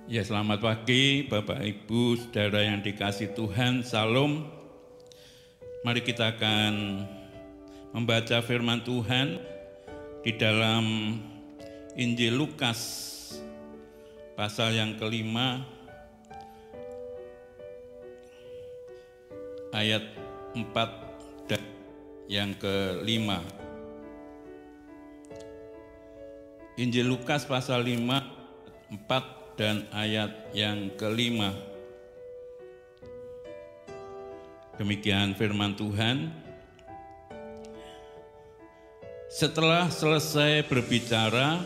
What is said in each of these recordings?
Ya, selamat pagi Bapak Ibu Saudara yang dikasihi Tuhan. Salam. Mari kita akan membaca firman Tuhan di dalam Injil Lukas pasal yang kelima ayat 4 dan yang kelima. Injil Lukas pasal 5 4 dan ayat yang kelima. Demikian firman Tuhan. Setelah selesai berbicara,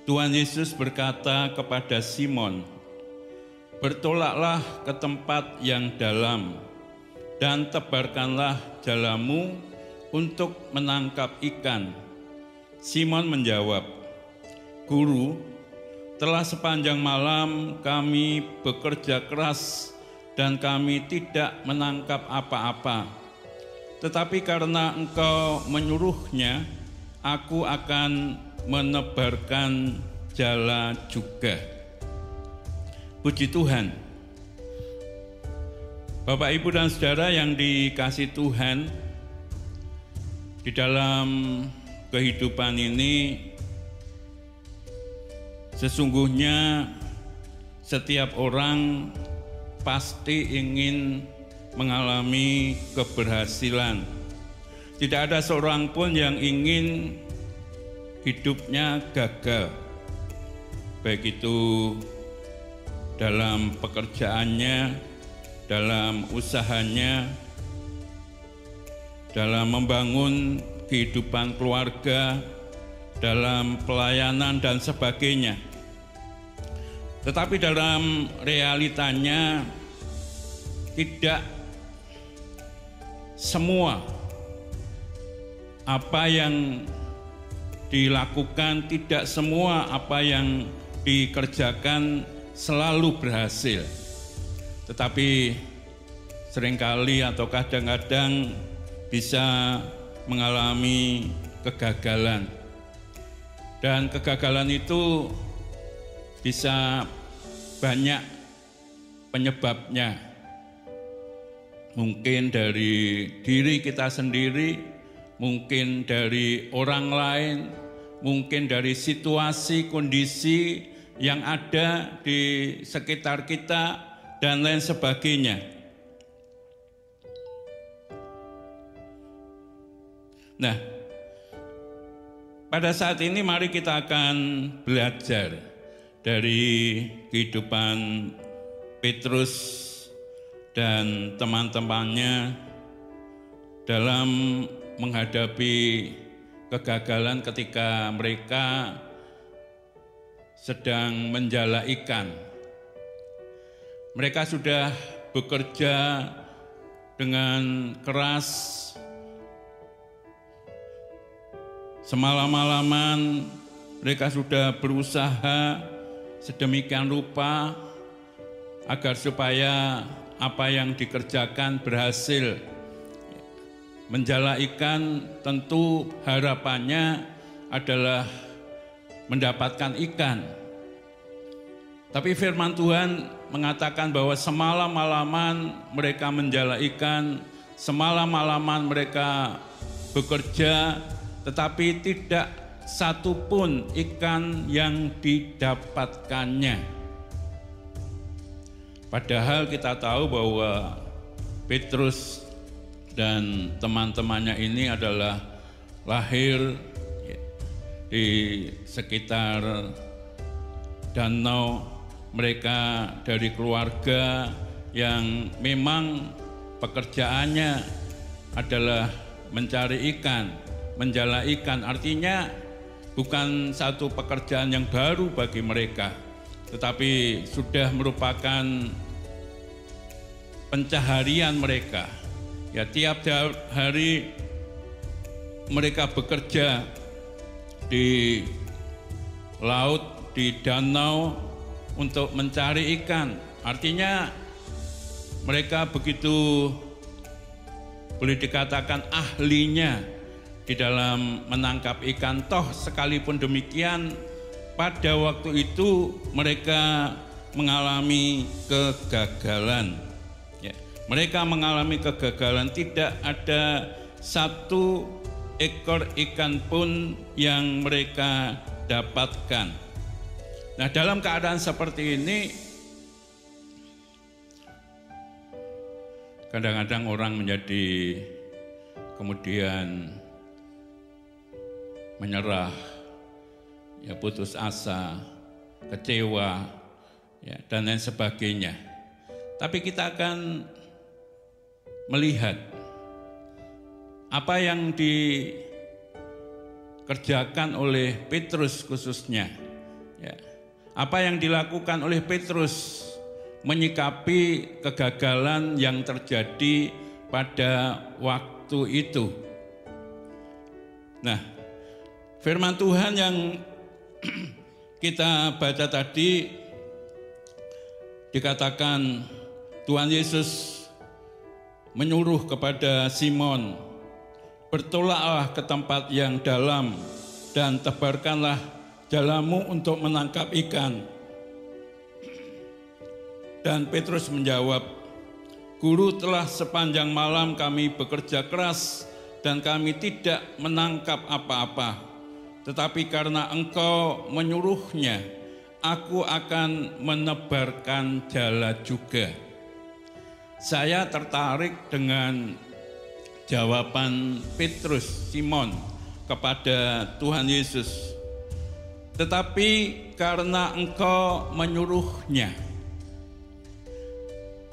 Tuhan Yesus berkata kepada Simon, "Bertolaklah ke tempat yang dalam dan tebarkanlah jalamu untuk menangkap ikan." Simon menjawab, "Guru, telah sepanjang malam kami bekerja keras dan kami tidak menangkap apa-apa. Tetapi karena Engkau menyuruhnya, aku akan menebarkan jala juga." Puji Tuhan. Bapak, Ibu, dan Saudara yang dikasihi Tuhan, di dalam kehidupan ini sesungguhnya setiap orang pasti ingin mengalami keberhasilan. Tidak ada seorang pun yang ingin hidupnya gagal, baik itu dalam pekerjaannya, dalam usahanya, dalam membangun kehidupan keluarga, dalam pelayanan dan sebagainya. Tetapi dalam realitanya tidak semua apa yang dilakukan, tidak semua apa yang dikerjakan selalu berhasil. Tetapi seringkali atau kadang-kadang bisa mengalami kegagalan. Dan kegagalan itu bisa banyak penyebabnya. Mungkin dari diri kita sendiri, mungkin dari orang lain, mungkin dari situasi, kondisi yang ada di sekitar kita, dan lain sebagainya. Nah, pada saat ini mari kita akan belajar dari kehidupan Petrus dan teman-temannya dalam menghadapi kegagalan ketika mereka sedang menjala ikan. Mereka sudah bekerja dengan keras, semalam-malaman mereka sudah berusaha sedemikian rupa agar supaya apa yang dikerjakan berhasil. Menjala ikan tentu harapannya adalah mendapatkan ikan. Tapi firman Tuhan mengatakan bahwa semalam-malaman mereka menjala ikan, semalam-malaman mereka bekerja, tetapi tidak satu pun ikan yang didapatkannya. Padahal kita tahu bahwa Petrus dan teman-temannya ini adalah lahir di sekitar danau. Mereka dari keluarga yang memang pekerjaannya adalah mencari ikan, menjala ikan. Artinya bukan satu pekerjaan yang baru bagi mereka, tetapi sudah merupakan pencaharian mereka. Ya, tiap hari mereka bekerja di laut, di danau untuk mencari ikan. Artinya mereka begitu boleh dikatakan ahlinya di dalam menangkap ikan. Toh sekalipun demikian pada waktu itu mereka mengalami kegagalan. Ya, mereka mengalami kegagalan, tidak ada satu ekor ikan pun yang mereka dapatkan. Nah, dalam keadaan seperti ini, kadang-kadang orang menjadi kemudian menyerah, ya, putus asa, kecewa, ya, dan lain sebagainya. Tapi kita akan melihat apa yang dikerjakan oleh Petrus khususnya, ya, apa yang dilakukan oleh Petrus menyikapi kegagalan yang terjadi pada waktu itu. Nah, firman Tuhan yang kita baca tadi dikatakan Tuhan Yesus menyuruh kepada Simon, "Bertolaklah ke tempat yang dalam dan tebarkanlah jalamu untuk menangkap ikan." Dan Petrus menjawab, "Guru, telah sepanjang malam kami bekerja keras dan kami tidak menangkap apa-apa. Tetapi karena Engkau menyuruhnya, aku akan menebarkan jala juga." Saya tertarik dengan jawaban Petrus, Simon, kepada Tuhan Yesus. "Tetapi karena Engkau menyuruhnya."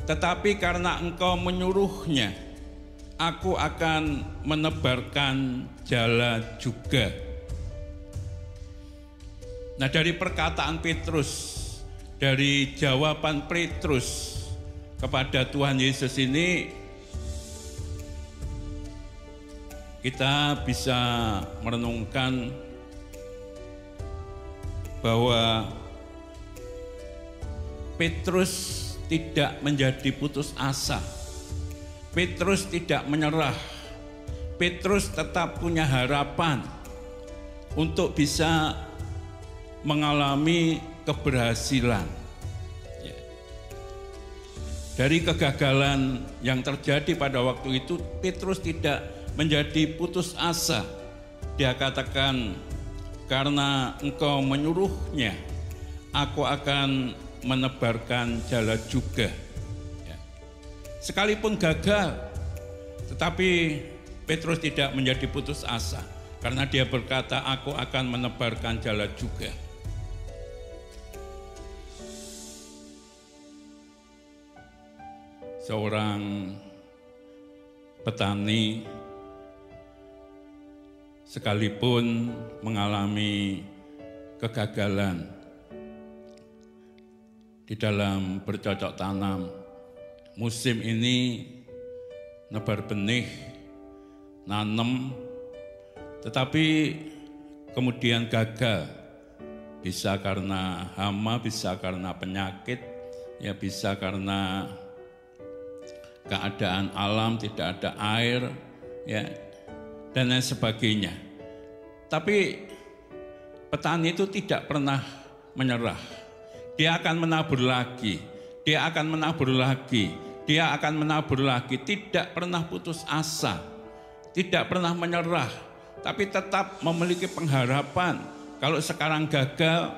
Tetapi karena Engkau menyuruhnya, aku akan menebarkan jala juga. Nah, dari perkataan Petrus, dari jawaban Petrus kepada Tuhan Yesus ini, kita bisa merenungkan bahwa Petrus tidak menjadi putus asa. Petrus tidak menyerah. Petrus tetap punya harapan untuk bisa mengalami keberhasilan. Ya. Dari kegagalan yang terjadi pada waktu itu, Petrus tidak menjadi putus asa. Dia katakan, "Karena Engkau menyuruhnya, aku akan menebarkan jala juga." Ya. Sekalipun gagal, tetapi Petrus tidak menjadi putus asa, karena dia berkata, "Aku akan menebarkan jala juga." Seorang petani sekalipun mengalami kegagalan di dalam bercocok tanam, musim ini nebar benih, nanam, tetapi kemudian gagal. Bisa karena hama, bisa karena penyakit, ya bisa karena keadaan alam, tidak ada air, ya, dan lain sebagainya. Tapi petani itu tidak pernah menyerah. Dia akan menabur lagi, dia akan menabur lagi, dia akan menabur lagi, tidak pernah putus asa, tidak pernah menyerah, tapi tetap memiliki pengharapan. Kalau sekarang gagal,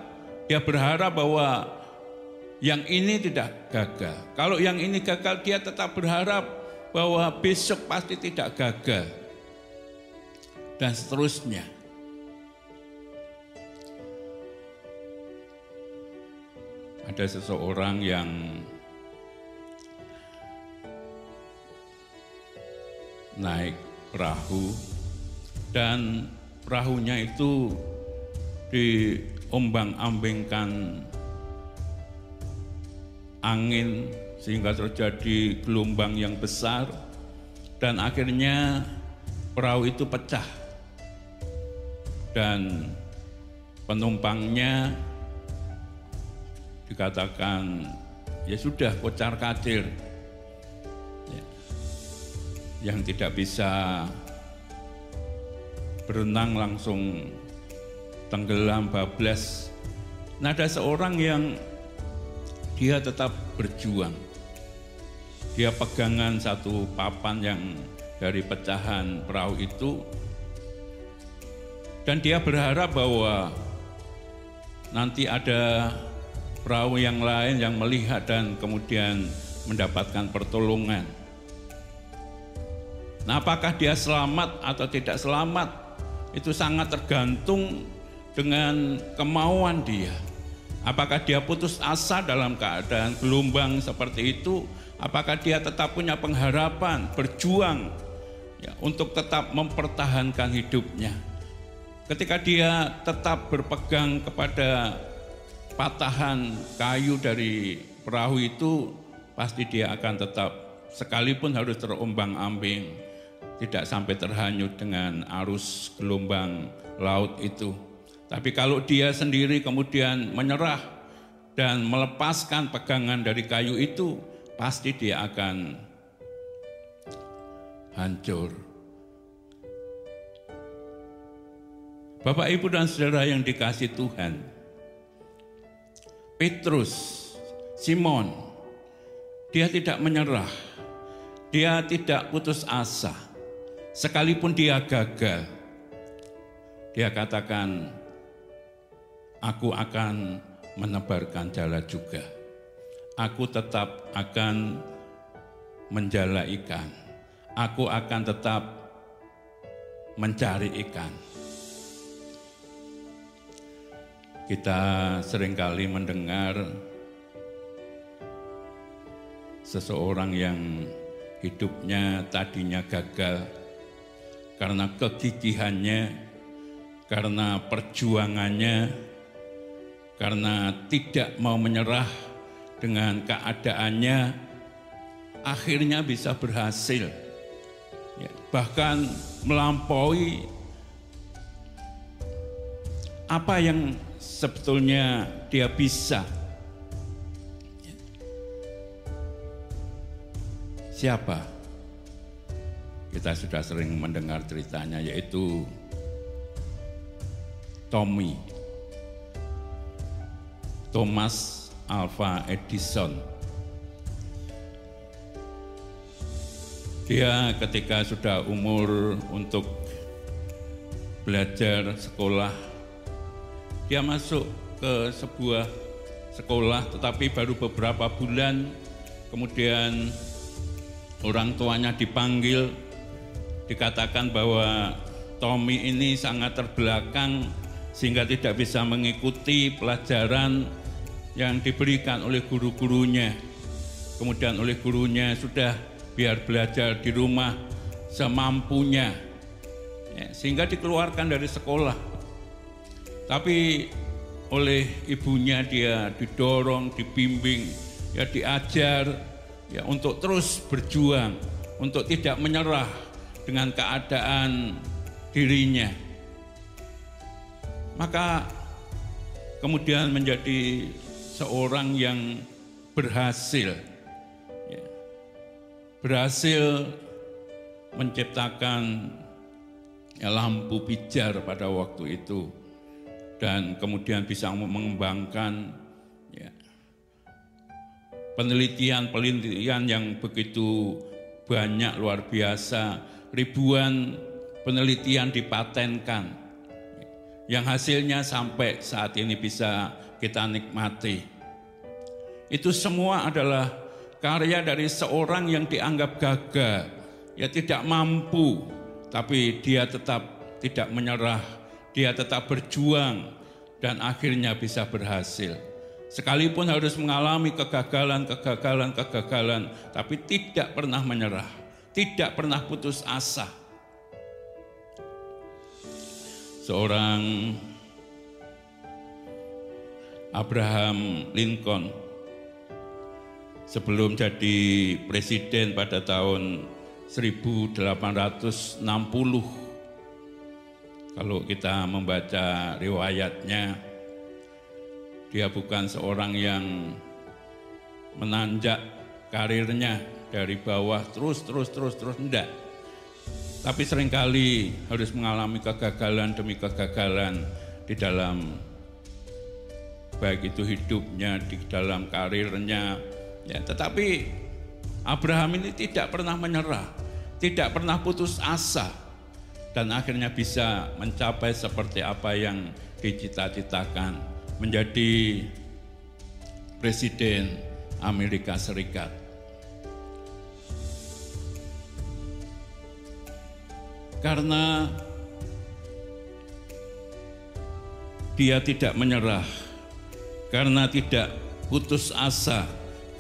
dia berharap bahwa yang ini tidak gagal. Kalau yang ini gagal, dia tetap berharap bahwa besok pasti tidak gagal. Dan seterusnya. Ada seseorang yang naik perahu dan perahunya itu diombang-ambingkan angin sehingga terjadi gelombang yang besar dan akhirnya perahu itu pecah dan penumpangnya dikatakan ya sudah kocar-kacir, ya, yang tidak bisa berenang langsung tenggelam bablas Nah, ada seorang yang dia tetap berjuang. Dia pegangan satu papan yang dari pecahan perahu itu, dan dia berharap bahwa nanti ada perahu yang lain yang melihat dan kemudian mendapatkan pertolongan. Nah, apakah dia selamat atau tidak selamat, itu sangat tergantung dengan kemauan dia. Apakah dia putus asa dalam keadaan gelombang seperti itu? Apakah dia tetap punya pengharapan, berjuang ya, untuk tetap mempertahankan hidupnya? Ketika dia tetap berpegang kepada patahan kayu dari perahu itu, pasti dia akan tetap, sekalipun harus terombang-ambing, tidak sampai terhanyut dengan arus gelombang laut itu. Tapi kalau dia sendiri kemudian menyerah dan melepaskan pegangan dari kayu itu, pasti dia akan hancur. Bapak, Ibu, dan saudara yang dikasihi Tuhan, Petrus, Simon, dia tidak menyerah, dia tidak putus asa, sekalipun dia gagal. Dia katakan, aku akan menebarkan jala juga. Aku tetap akan menjala ikan. Aku akan tetap mencari ikan. Kita seringkali mendengar seseorang yang hidupnya tadinya gagal karena kegigihannya, karena perjuangannya, karena tidak mau menyerah dengan keadaannya, akhirnya bisa berhasil, ya, bahkan melampaui apa yang sebetulnya dia bisa. Siapa? Kita sudah sering mendengar ceritanya, yaitu Thomas Alva Edison. Dia ketika sudah umur untuk belajar sekolah, dia masuk ke sebuah sekolah, tetapi baru beberapa bulan kemudian orang tuanya dipanggil, dikatakan bahwa Tommy ini sangat terbelakang sehingga tidak bisa mengikuti pelajaran yang diberikan oleh guru-gurunya. Kemudian oleh gurunya sudah biar belajar di rumah semampunya, ya, sehingga dikeluarkan dari sekolah. Tapi oleh ibunya dia didorong, dibimbing, ya diajar, ya untuk terus berjuang, untuk tidak menyerah dengan keadaan dirinya. Maka kemudian menjadi seorang yang berhasil, ya, berhasil menciptakan ya, lampu pijar pada waktu itu, dan kemudian bisa mengembangkan ya, penelitian yang begitu banyak, luar biasa, ribuan penelitian dipatenkan, yang hasilnya sampai saat ini bisa kita nikmati. Itu semua adalah karya dari seorang yang dianggap gagal, ya tidak mampu, tapi dia tetap tidak menyerah, dia tetap berjuang dan akhirnya bisa berhasil. Sekalipun harus mengalami kegagalan, tapi tidak pernah menyerah, tidak pernah putus asa. Seorang Abraham Lincoln sebelum jadi presiden pada tahun 1860, kalau kita membaca riwayatnya, dia bukan seorang yang menanjak karirnya dari bawah terus, enggak. Tapi seringkali harus mengalami kegagalan demi kegagalan di dalam baik itu hidupnya, di dalam karirnya. Ya, tetapi Abraham ini tidak pernah menyerah, tidak pernah putus asa, dan akhirnya bisa mencapai seperti apa yang dicita-citakan, menjadi Presiden Amerika Serikat. Karena dia tidak menyerah, karena tidak putus asa,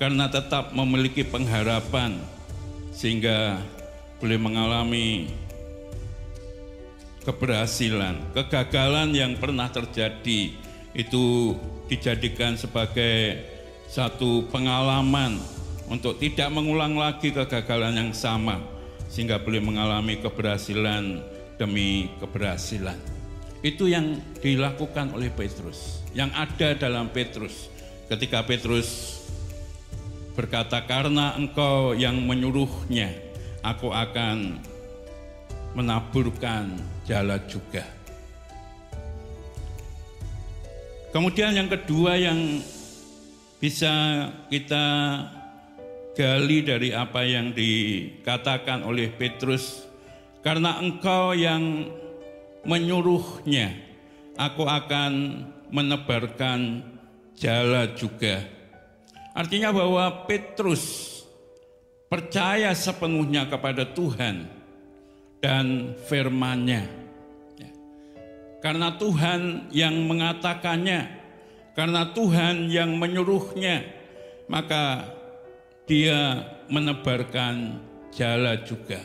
karena tetap memiliki pengharapan, sehingga boleh mengalami keberhasilan. Kegagalan yang pernah terjadi itu dijadikan sebagai satu pengalaman untuk tidak mengulang lagi kegagalan yang sama, sehingga boleh mengalami keberhasilan demi keberhasilan. Itu yang dilakukan oleh Petrus, yang ada dalam Petrus. Ketika Petrus berkata, karena engkau yang menyuruhnya, aku akan menaburkan jala juga. Kemudian yang kedua yang bisa kita gali dari apa yang dikatakan oleh Petrus, karena engkau yang menyuruhnya, aku akan menebarkan jala juga. Artinya bahwa Petrus percaya sepenuhnya kepada Tuhan dan firman-Nya. Karena Tuhan yang mengatakannya, karena Tuhan yang menyuruhnya, maka dia menebarkan jala juga.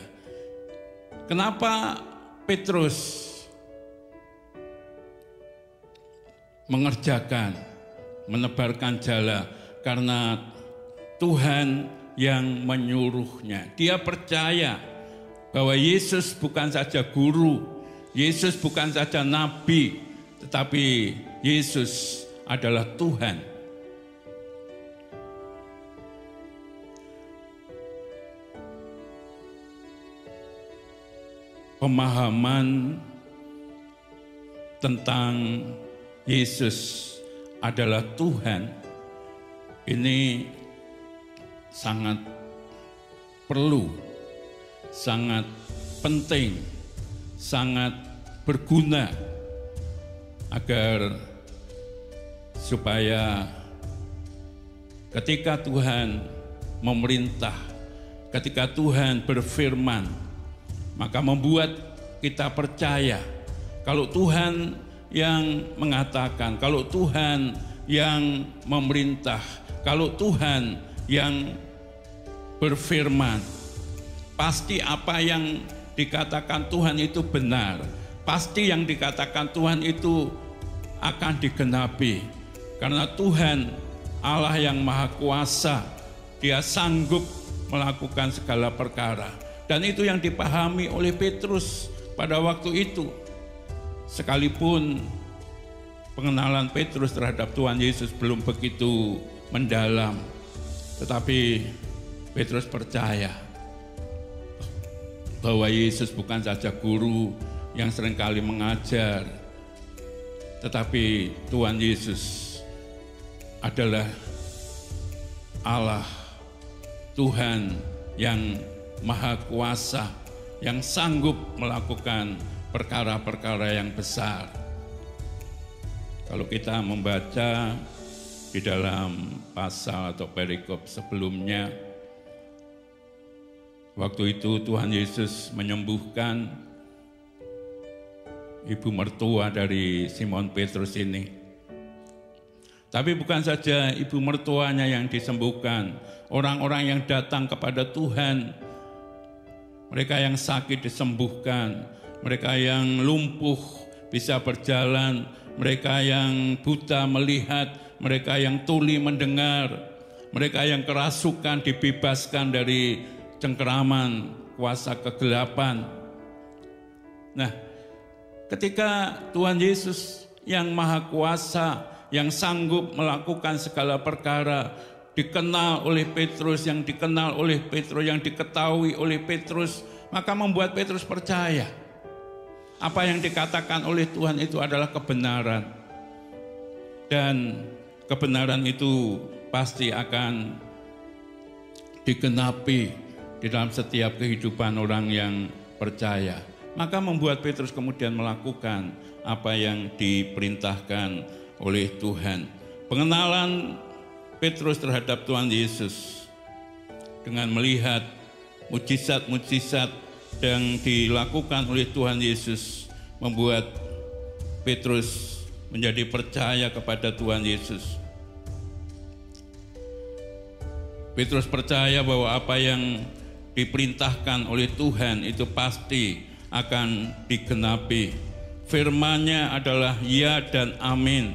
Kenapa Petrus mengerjakan, menebarkan jala? Karena Tuhan yang menyuruhnya. Dia percaya bahwa Yesus bukan saja guru, Yesus bukan saja nabi, tetapi Yesus adalah Tuhan. Pemahaman tentang Yesus adalah Tuhan ini sangat perlu, sangat penting, sangat berguna agar supaya ketika Tuhan memerintah, ketika Tuhan berfirman, maka membuat kita percaya kalau Tuhan yang mengatakan, kalau Tuhan yang memerintah, kalau Tuhan yang berfirman, pasti apa yang dikatakan Tuhan itu benar, pasti yang dikatakan Tuhan itu akan digenapi. Karena Tuhan Allah yang Maha Kuasa, Dia sanggup melakukan segala perkara. Dan itu yang dipahami oleh Petrus pada waktu itu. Sekalipun pengenalan Petrus terhadap Tuhan Yesus belum begitu mendalam, tetapi Petrus percaya bahwa Yesus bukan saja guru yang seringkali mengajar, tetapi Tuhan Yesus adalah Allah, Tuhan yang Maha Kuasa, yang sanggup melakukan perkara-perkara yang besar. Kalau kita membaca di dalam pasal atau perikop sebelumnya, waktu itu Tuhan Yesus menyembuhkan ibu mertua dari Simon Petrus ini. Tapi bukan saja ibu mertuanya yang disembuhkan, orang-orang yang datang kepada Tuhan, mereka yang sakit disembuhkan, mereka yang lumpuh bisa berjalan, mereka yang buta melihat, mereka yang tuli mendengar, mereka yang kerasukan dibebaskan dari cengkeraman kuasa kegelapan. Nah, ketika Tuhan Yesus yang Maha Kuasa, yang sanggup melakukan segala perkara, dikenal oleh Petrus, yang dikenal oleh Petrus, yang diketahui oleh Petrus, maka membuat Petrus percaya apa yang dikatakan oleh Tuhan itu adalah kebenaran. Dan kebenaran itu pasti akan digenapi di dalam setiap kehidupan orang yang percaya. Maka membuat Petrus kemudian melakukan apa yang diperintahkan oleh Tuhan. Pengenalan Petrus terhadap Tuhan Yesus dengan melihat mujizat-mujizat yang dilakukan oleh Tuhan Yesus membuat Petrus menjadi percaya kepada Tuhan Yesus. Petrus percaya bahwa apa yang diperintahkan oleh Tuhan itu pasti akan digenapi. Firman-Nya adalah ya dan amin.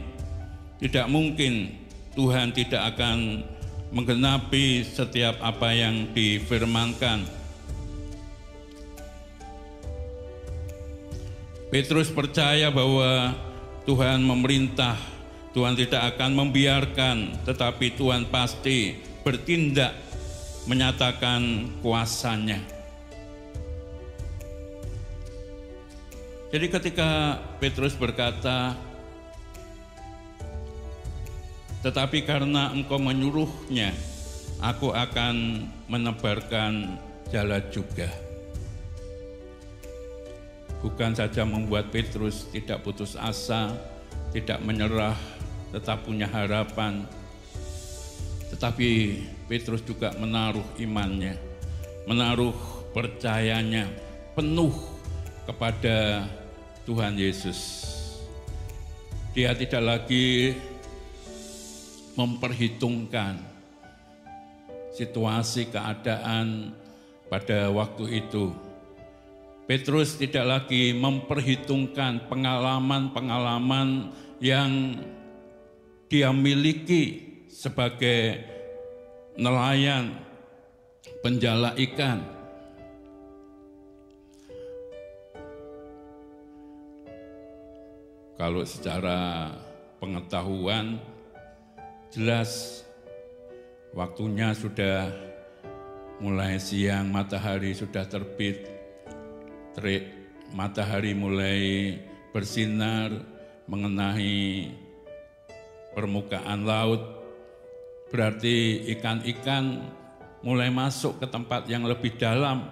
Tidak mungkin Tuhan tidak akan menggenapi setiap apa yang difirmankan. Petrus percaya bahwa Tuhan memerintah, Tuhan tidak akan membiarkan, tetapi Tuhan pasti bertindak menyatakan kuasa-Nya. Jadi ketika Petrus berkata, tetapi karena Engkau menyuruhnya, aku akan menebarkan jala juga. Bukan saja membuat Petrus tidak putus asa, tidak menyerah, tetap punya harapan, tetapi Petrus juga menaruh imannya, menaruh percayanya penuh kepada Tuhan Yesus. Dia tidak lagi memperhitungkan situasi keadaan pada waktu itu. Petrus tidak lagi memperhitungkan pengalaman-pengalaman yang dia miliki sebagai nelayan, penjala ikan. Kalau secara pengetahuan jelas waktunya sudah mulai siang, matahari sudah terbit. Matahari mulai bersinar mengenai permukaan laut, berarti ikan-ikan mulai masuk ke tempat yang lebih dalam.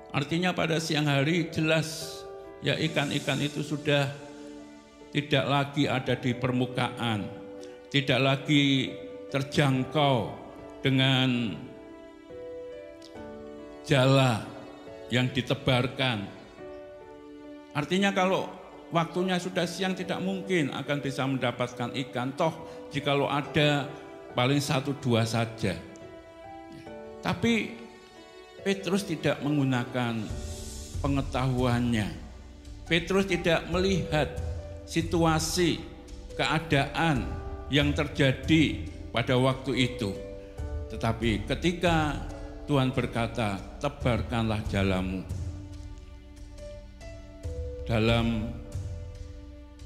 Artinya pada siang hari jelas ya ikan-ikan itu sudah tidak lagi ada di permukaan, tidak lagi terjangkau dengan jala yang ditebarkan. Artinya kalau waktunya sudah siang tidak mungkin akan bisa mendapatkan ikan. Toh jikalau ada paling 1-2 saja. Tapi Petrus tidak menggunakan pengetahuannya. Petrus tidak melihat situasi, keadaan yang terjadi pada waktu itu. Tetapi ketika Tuhan berkata, tebarkanlah jalamu. Dalam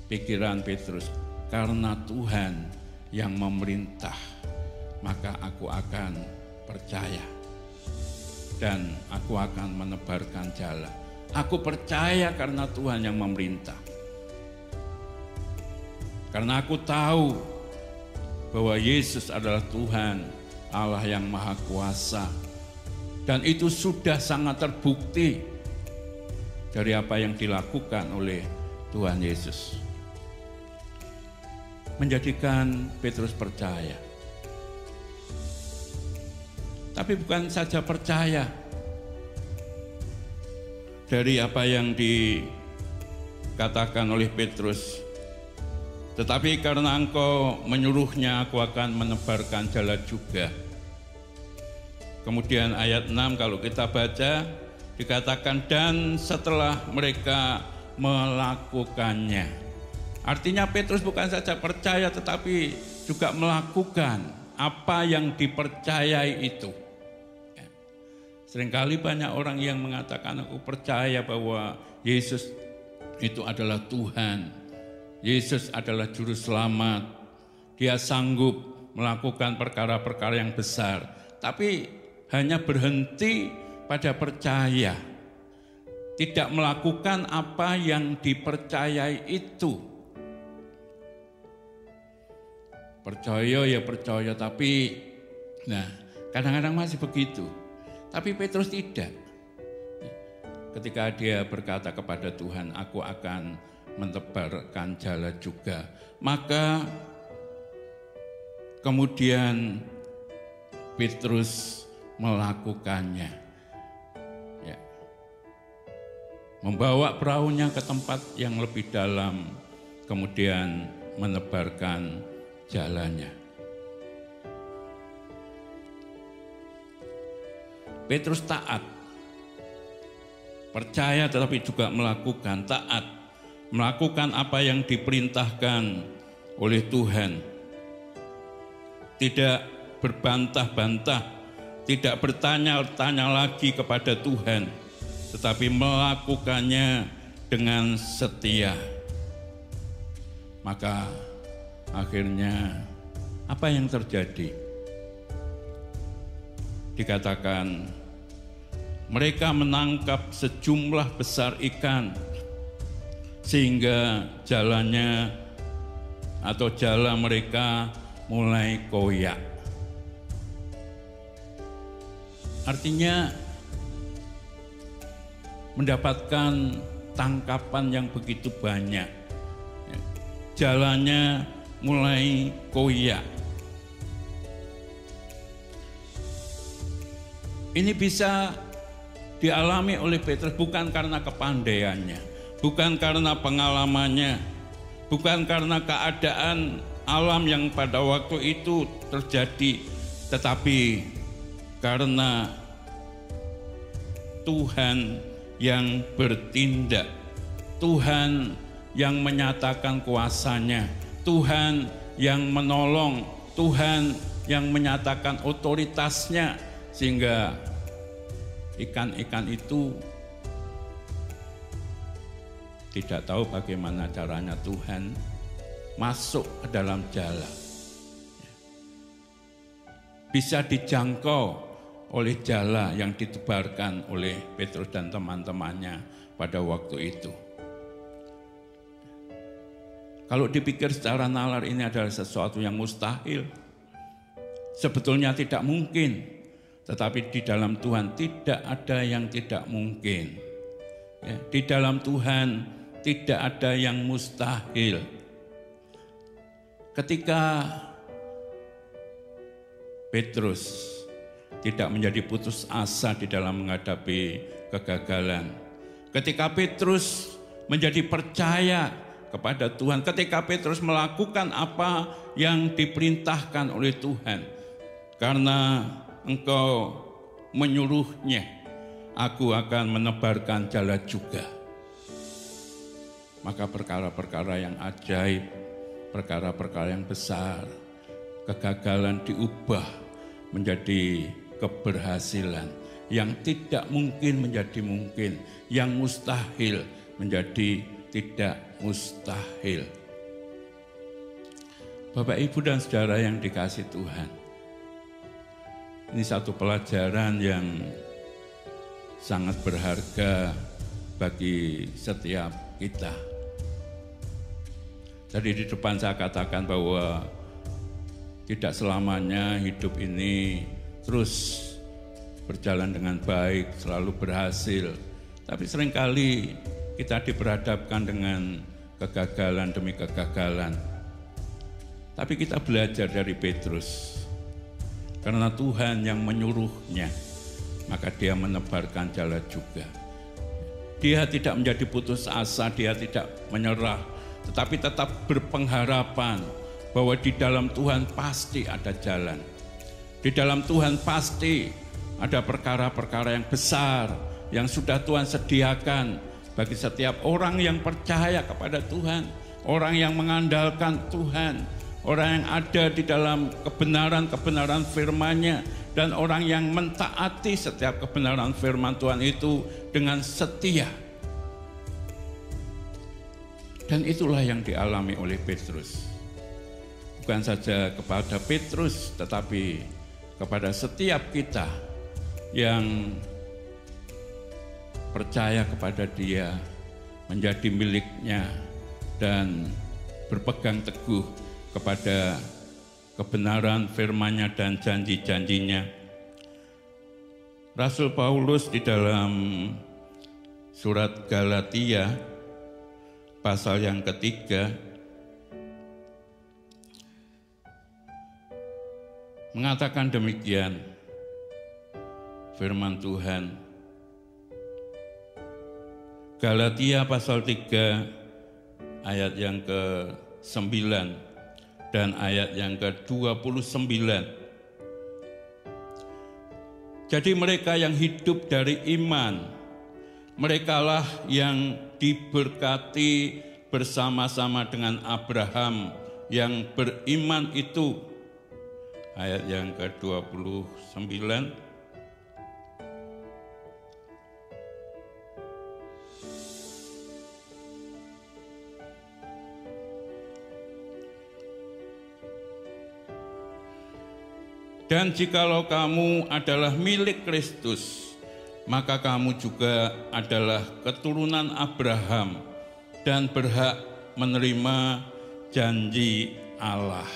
pikiran Petrus, karena Tuhan yang memerintah, maka aku akan percaya. Dan aku akan menebarkan jala. Aku percaya karena Tuhan yang memerintah. Karena aku tahu bahwa Yesus adalah Tuhan, Allah yang Maha Kuasa. Dan itu sudah sangat terbukti dari apa yang dilakukan oleh Tuhan Yesus. Menjadikan Petrus percaya. Tapi bukan saja percaya dari apa yang dikatakan oleh Petrus, tetapi karena Engkau menyuruhnya, aku akan menebarkan jala juga. Kemudian ayat 6 kalau kita baca, dikatakan dan setelah mereka melakukannya. Artinya Petrus bukan saja percaya tetapi juga melakukan apa yang dipercayai itu. Seringkali banyak orang yang mengatakan aku percaya bahwa Yesus itu adalah Tuhan. Yesus adalah juru selamat. Dia sanggup melakukan perkara-perkara yang besar. Tapi hanya berhenti pada percaya. Tidak melakukan apa yang dipercayai itu. percaya ya percaya, tapi nah kadang-kadang masih begitu. Tapi Petrus tidak. Ketika dia berkata kepada Tuhan, aku akan menebarkan jala juga. Maka kemudian Petrus melakukannya. Ya. Membawa perahunya ke tempat yang lebih dalam, kemudian menebarkan jalannya. Petrus taat, percaya tetapi juga melakukan, taat, melakukan apa yang diperintahkan oleh Tuhan. Tidak berbantah-bantah, tidak bertanya-tanya lagi kepada Tuhan, tetapi melakukannya dengan setia. Maka akhirnya apa yang terjadi? Dikatakan mereka menangkap sejumlah besar ikan sehingga jalannya atau jala mereka mulai koyak. Artinya mendapatkan tangkapan yang begitu banyak, jalannya mulai koyak. Ini bisa dialami oleh Petrus bukan karena kepandaiannya, bukan karena pengalamannya, bukan karena keadaan alam yang pada waktu itu terjadi, tetapi karena Tuhan yang bertindak, Tuhan yang menyatakan kuasanya, Tuhan yang menolong, Tuhan yang menyatakan otoritasnya, sehingga ikan-ikan itu tidak tahu bagaimana caranya Tuhan masuk ke dalam jala. Bisa dijangkau oleh jala yang ditebarkan oleh Petrus dan teman-temannya pada waktu itu. Kalau dipikir secara nalar ini adalah sesuatu yang mustahil. Sebetulnya tidak mungkin. Tetapi di dalam Tuhan tidak ada yang tidak mungkin. Ya, di dalam Tuhan tidak ada yang mustahil. Ketika Petrus tidak menjadi putus asa di dalam menghadapi kegagalan, ketika Petrus menjadi percaya kepada Tuhan, ketika Petrus melakukan apa yang diperintahkan oleh Tuhan, karena Engkau menyuruhnya, aku akan menebarkan jala juga. Maka perkara-perkara yang ajaib, perkara-perkara yang besar, kegagalan diubah menjadi keberhasilan. Yang tidak mungkin menjadi mungkin, yang mustahil menjadi tidak mustahil. Bapak, Ibu, dan saudara yang dikasihi Tuhan, ini satu pelajaran yang sangat berharga bagi setiap kita. Jadi di depan saya katakan bahwa tidak selamanya hidup ini terus berjalan dengan baik, selalu berhasil. Tapi seringkali kita diperhadapkan dengan kegagalan demi kegagalan. Tapi kita belajar dari Petrus. Karena Tuhan yang menyuruhnya, maka dia menebarkan jala juga. Dia tidak menjadi putus asa, dia tidak menyerah, tetapi tetap berpengharapan bahwa di dalam Tuhan pasti ada jalan. Di dalam Tuhan pasti ada perkara-perkara yang besar yang sudah Tuhan sediakan bagi setiap orang yang percaya kepada Tuhan, orang yang mengandalkan Tuhan, orang yang ada di dalam kebenaran-kebenaran firman-Nya, dan orang yang mentaati setiap kebenaran firman Tuhan itu dengan setia. Dan itulah yang dialami oleh Petrus. Bukan saja kepada Petrus, tetapi kepada setiap kita yang percaya kepada Dia, menjadi miliknya, dan berpegang teguh kepada kebenaran firman-Nya dan janji-janjinya. Rasul Paulus di dalam surat Galatia pasal yang ketiga mengatakan demikian, firman Tuhan. Galatia pasal 3 ayat yang ke-9 dan ayat yang ke-29. Jadi mereka yang hidup dari iman, merekalah yang diberkati bersama-sama dengan Abraham yang beriman itu. Ayat yang ke-29. Dan jikalau kamu adalah milik Kristus, maka kamu juga adalah keturunan Abraham dan berhak menerima janji Allah.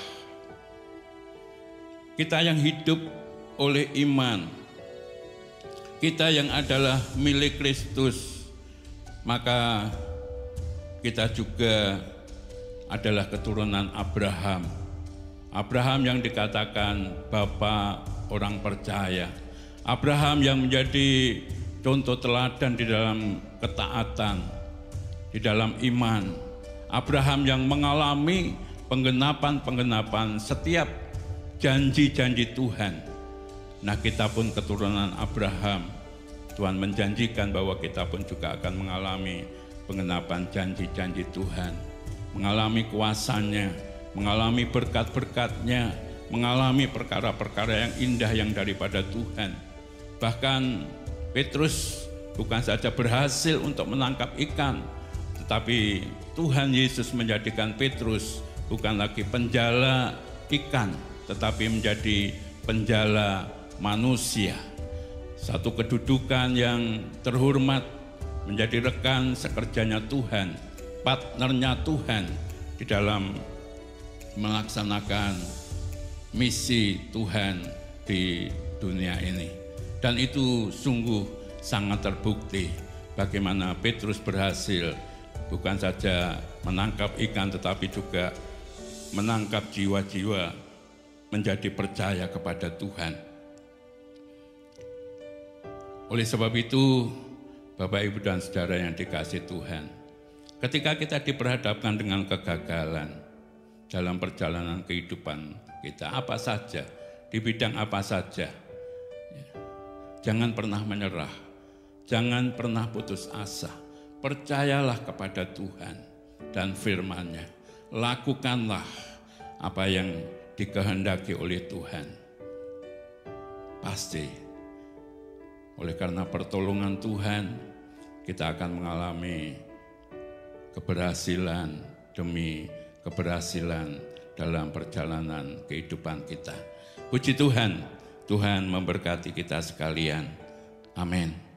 Kita yang hidup oleh iman, kita yang adalah milik Kristus, maka kita juga adalah keturunan Abraham. Abraham yang dikatakan bapa orang percaya. Abraham yang menjadi contoh teladan di dalam ketaatan, di dalam iman. Abraham yang mengalami penggenapan-penggenapan setiap janji-janji Tuhan. Nah, kita pun keturunan Abraham. Tuhan menjanjikan bahwa kita pun juga akan mengalami penggenapan janji-janji Tuhan, mengalami kuasanya, mengalami berkat-berkat-Nya, mengalami perkara-perkara yang indah yang daripada Tuhan. Bahkan Petrus bukan saja berhasil untuk menangkap ikan, tetapi Tuhan Yesus menjadikan Petrus bukan lagi penjala ikan, tetapi menjadi penjala manusia. Satu kedudukan yang terhormat, menjadi rekan sekerjanya Tuhan, partnernya Tuhan di dalam melaksanakan misi Tuhan di dunia ini. Dan itu sungguh sangat terbukti bagaimana Petrus berhasil bukan saja menangkap ikan, tetapi juga menangkap jiwa-jiwa menjadi percaya kepada Tuhan. Oleh sebab itu, Bapak, Ibu, dan Saudara yang dikasihi Tuhan, ketika kita diperhadapkan dengan kegagalan dalam perjalanan kehidupan kita, apa saja, di bidang apa saja, jangan pernah menyerah, jangan pernah putus asa. Percayalah kepada Tuhan dan firman-Nya. Lakukanlah apa yang dikehendaki oleh Tuhan. Pasti, oleh karena pertolongan Tuhan, kita akan mengalami keberhasilan demi keberhasilan dalam perjalanan kehidupan kita. Puji Tuhan, Tuhan memberkati kita sekalian. Amin.